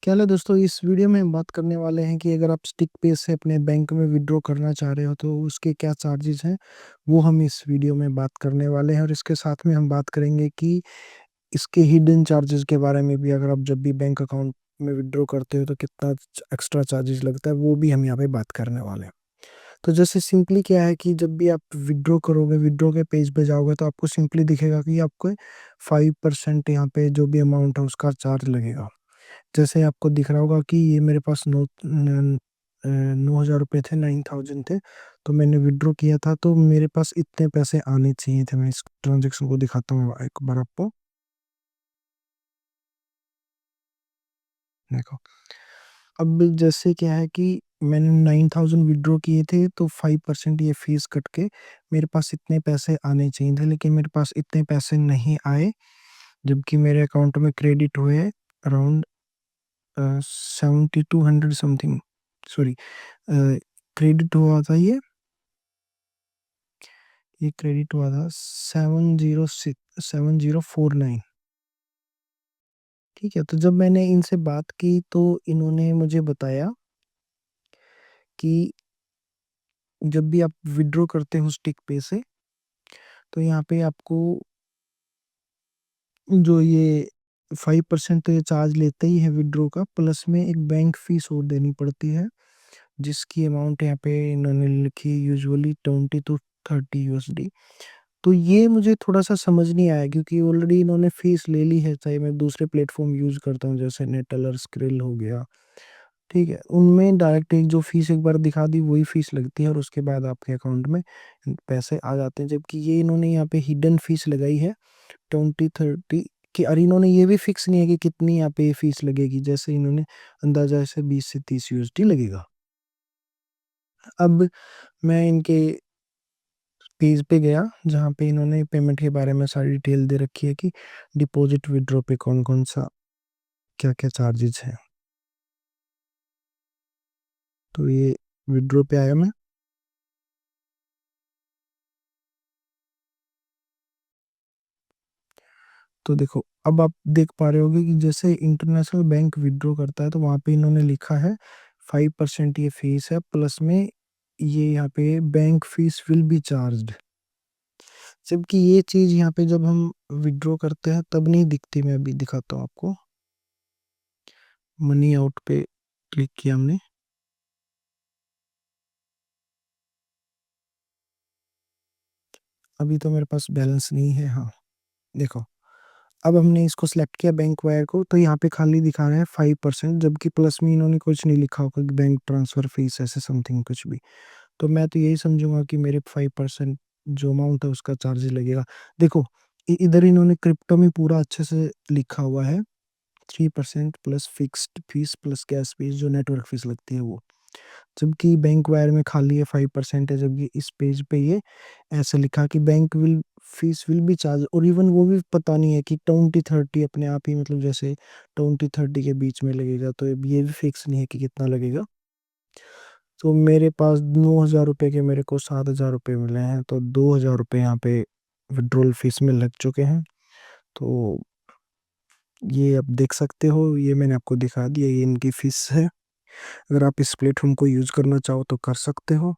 क्या है दोस्तों, इस वीडियो में हम बात करने वाले हैं कि अगर आप स्टिक पे से अपने बैंक में विड्रॉ करना चाह रहे हो तो उसके क्या चार्जेस हैं। वो हम इस वीडियो में बात करने वाले हैं और इसके साथ में हम बात करेंगे कि इसके हिडन चार्जेस के बारे में भी। अगर आप जब भी बैंक अकाउंट में विड्रॉ करते हो तो कितना एक्स्ट्रा चार्जेस लगता है, वो भी हम यहाँ पे बात करने वाले हैं। तो जैसे सिंपली क्या है कि जब भी आप विड्रॉ करोगे, विड्रॉ के पेज पे जाओगे तो आपको सिंपली दिखेगा कि आपको 5% यहाँ पे जो भी अमाउंट है उसका चार्ज लगेगा। जैसे आपको दिख रहा होगा कि ये मेरे पास 9,000 रुपये थे, 9,000 थे। तो मैंने विड्रॉ किया था तो मेरे पास इतने पैसे आने चाहिए थे। मैं इस ट्रांजेक्शन को दिखाता हूँ एक बार आपको। देखो, अब जैसे क्या है कि मैंने 9,000 विड्रॉ किए थे तो 5% ये फीस कट के मेरे पास इतने पैसे आने चाहिए थे, लेकिन मेरे पास इतने पैसे नहीं आए। जबकि मेरे अकाउंट में क्रेडिट हुए अराउंड 7,200 समथिंग। सॉरी, क्रेडिट हुआ था ये क्रेडिट हुआ था 7049। ठीक है, तो जब मैंने इनसे बात की तो इन्होंने मुझे बताया कि जब भी आप विड्रॉ करते हो स्टिक पे से तो यहाँ पे आपको जो ये 5% तो ये चार्ज लेते ही है विड्रॉ का, प्लस में एक बैंक फीस और देनी पड़ती है जिसकी अमाउंट यहाँ पे इन्होंने लिखी यूजुअली 20 to 30 USD। तो ये मुझे थोड़ा सा समझ नहीं आया क्योंकि ऑलरेडी इन्होंने फीस ले ली है, चाहे मैं दूसरे प्लेटफॉर्म यूज करता हूँ जैसे नेटलर, स्क्रिल हो गया। ठीक है, उनमें डायरेक्ट एक जो फीस एक बार दिखा दी वही फीस लगती है और उसके बाद आपके अकाउंट में पैसे आ जाते हैं। जबकि ये इन्होंने यहाँ पे हिडन फीस लगाई है 20-30 की। और इन्होंने ये भी फिक्स नहीं है कि कितनी यहाँ पे फीस लगेगी, जैसे इन्होंने अंदाजा ऐसे 20 से 30 USD लगेगा। अब मैं इनके पेज पे गया जहाँ पे इन्होंने पेमेंट के बारे में सारी डिटेल दे रखी है कि डिपॉजिट विड्रॉ पे कौन कौन सा क्या क्या चार्जेस हैं। तो ये विड्रॉ पे आया मैं। तो देखो, अब आप देख पा रहे होगे कि जैसे इंटरनेशनल बैंक विड्रॉ करता है तो वहाँ पे इन्होंने लिखा है 5% ये फीस है, प्लस में ये यहाँ पे bank fees will be charged. जबकि ये चीज़ यहाँ पे जब हम विड्रॉ करते हैं तब नहीं दिखती। मैं अभी दिखाता हूँ आपको। मनी आउट पे क्लिक किया हमने। अभी तो मेरे पास बैलेंस नहीं है। हाँ, देखो, अब हमने इसको सिलेक्ट किया बैंक वायर को तो यहाँ पे खाली दिखा रहा है 5%, जबकि प्लस में इन्होंने कुछ नहीं लिखा होगा कि बैंक ट्रांसफर फीस ऐसे समथिंग कुछ भी। तो मैं तो यही समझूंगा कि मेरे 5% जो अमाउंट है उसका चार्ज लगेगा। देखो, इधर इन्होंने क्रिप्टो में पूरा अच्छे से लिखा हुआ है 3% plus fixed fees plus gas fees जो नेटवर्क फीस लगती है वो। जबकि बैंक वायर में खाली ये 5% है, जबकि इस पेज पे ये ऐसे लिखा कि bank will fees will be charge. और इवन वो भी पता नहीं है कि 20-30 अपने आप ही, मतलब जैसे 20-30 के बीच में लगेगा, तो ये भी फिक्स नहीं है कि कितना लगेगा। तो मेरे पास 9,000 रुपये के मेरे को 7,000 रुपये मिले हैं, तो 2,000 रुपये यहाँ पे विड्रॉल फीस में लग चुके हैं। तो ये आप देख सकते हो, ये मैंने आपको दिखा दिया, ये इनकी फीस है। अगर आप इस प्लेटफॉर्म को यूज़ करना चाहो तो कर सकते हो।